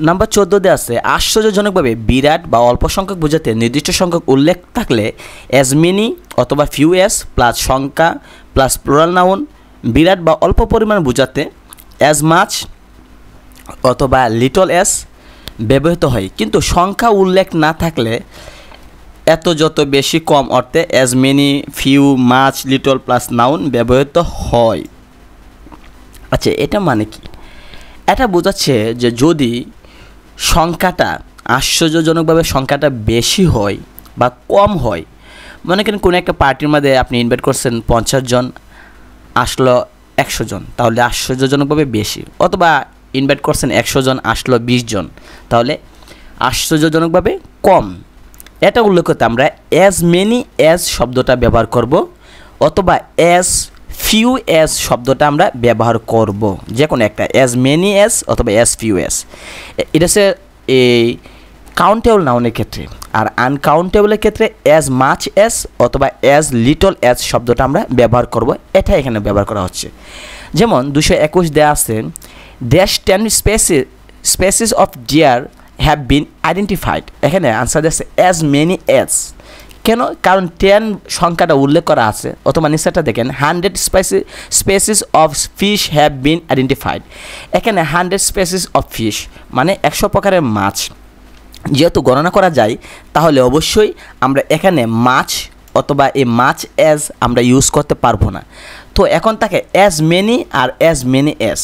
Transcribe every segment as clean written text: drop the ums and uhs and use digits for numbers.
Number 14 আছে আশ্চর্যজনকভাবে বিরাট বা অল্প সংখ্যক বোঝাতে নির্দিষ্ট সংখ্যক উল্লেখ থাকলে অ্যাজ মেনি অথবা ফিউ এস প্লাস সংখ্যা প্লাস প্লুরাল নাউন বিরাট বা অল্প পরিমাণ বোঝাতে অ্যাজ মাচ অথবা লিটল এস ব্যবহৃত হয়, কিন্তু সংখ্যা উল্লেখ না থাকলে এত যত বেশি কম অর্থে as many few much little plus noun ব্যবহৃত হয়। আচ্ছা, এটা মানে কি? এটা বোঝাচ্ছে যে যদি সংখ্যাটা আশ্চর্যজনকভাবে সংখ্যাটা বেশি হয় বা কম হয়, মনে করেন কোনো একটা পার্টির মধ্যে আপনি ইনভাইট করছেন 50 জন, আসলো 100 জন, তাহলে আশ্চর্যজনকভাবে বেশি, অথবা ইনভাইট করছেন 100 জন, আসলো 20 জন, তাহলে আশ্চর্যজনকভাবে কম। এটা উল্লেখ করতে আমরা অ্যাজ মেনি অ্যাজ শব্দটা ব্যবহার করব, অথবা অ্যাজ ফিউ অ্যাজ শব্দটা আমরা ব্যবহার করব, যে কোনো একটা, অ্যাজ মেনি অ্যাজ অথবা অ্যাজ ফিউ অ্যাজ। এটা হচ্ছে এই কাউন্টেবল নাউনের ক্ষেত্রে। আর আনকাউন্টেবলের ক্ষেত্রে অ্যাজ মাচ অ্যাজ অথবা অ্যাজ লিটল অ্যাজ শব্দটা আমরা ব্যবহার করব, এটা এখানে ব্যবহার করা হচ্ছে। যেমন 221 দেওয়া আছে, dash 10 species of deer have been identified. এখানে আনসার দিচ্ছে অ্যাজ মেনি অ্যাজ। কেন? কারণ 10 সংখ্যাটা উল্লেখ করা আছে, অথবা নিচেটা দেখেন 100 species of fish have been identified. এখানে 100 স্পেসিস অফ ফিশ মানে 100 প্রকারের মাছ যেহেতু গণনা করা যায়, তাহলে অবশ্যই আমরা এখানে মাছ অথবা এই মাছ অ্যাজ আমরা ইউজ করতে পারবো না। তো এখন তাকে অ্যাজ মেনি আর অ্যাজ মেনি অ্যাজ,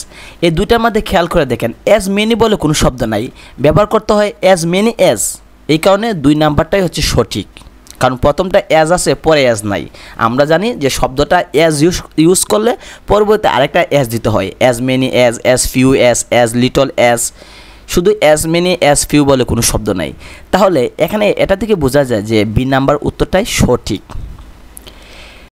এই দুইটার মধ্যে খেয়াল করে দেখেন, অ্যাজ মেনি বলে কোনো শব্দ নাই, ব্যবহার করতে হয় অ্যাজ মেনি অ্যাজ। এই কারণে 2 নাম্বারটাই হচ্ছে সঠিক, কারণ প্রথমটা অ্যাজ আছে, পরে অ্যাজ নাই। আমরা জানি যে শব্দটা অ্যাজ ইউজ করলে পরবর্তীতে আরেকটা অ্যাজ দিতে হয়, as many as, as few as, as little as. শুধু অ্যাজ মেনি অ্যাজ ফিউ বলে কোনো শব্দ নাই। তাহলে এখানে এটা থেকে বোঝা যায় যে বি নাম্বার উত্তরটাই সঠিক।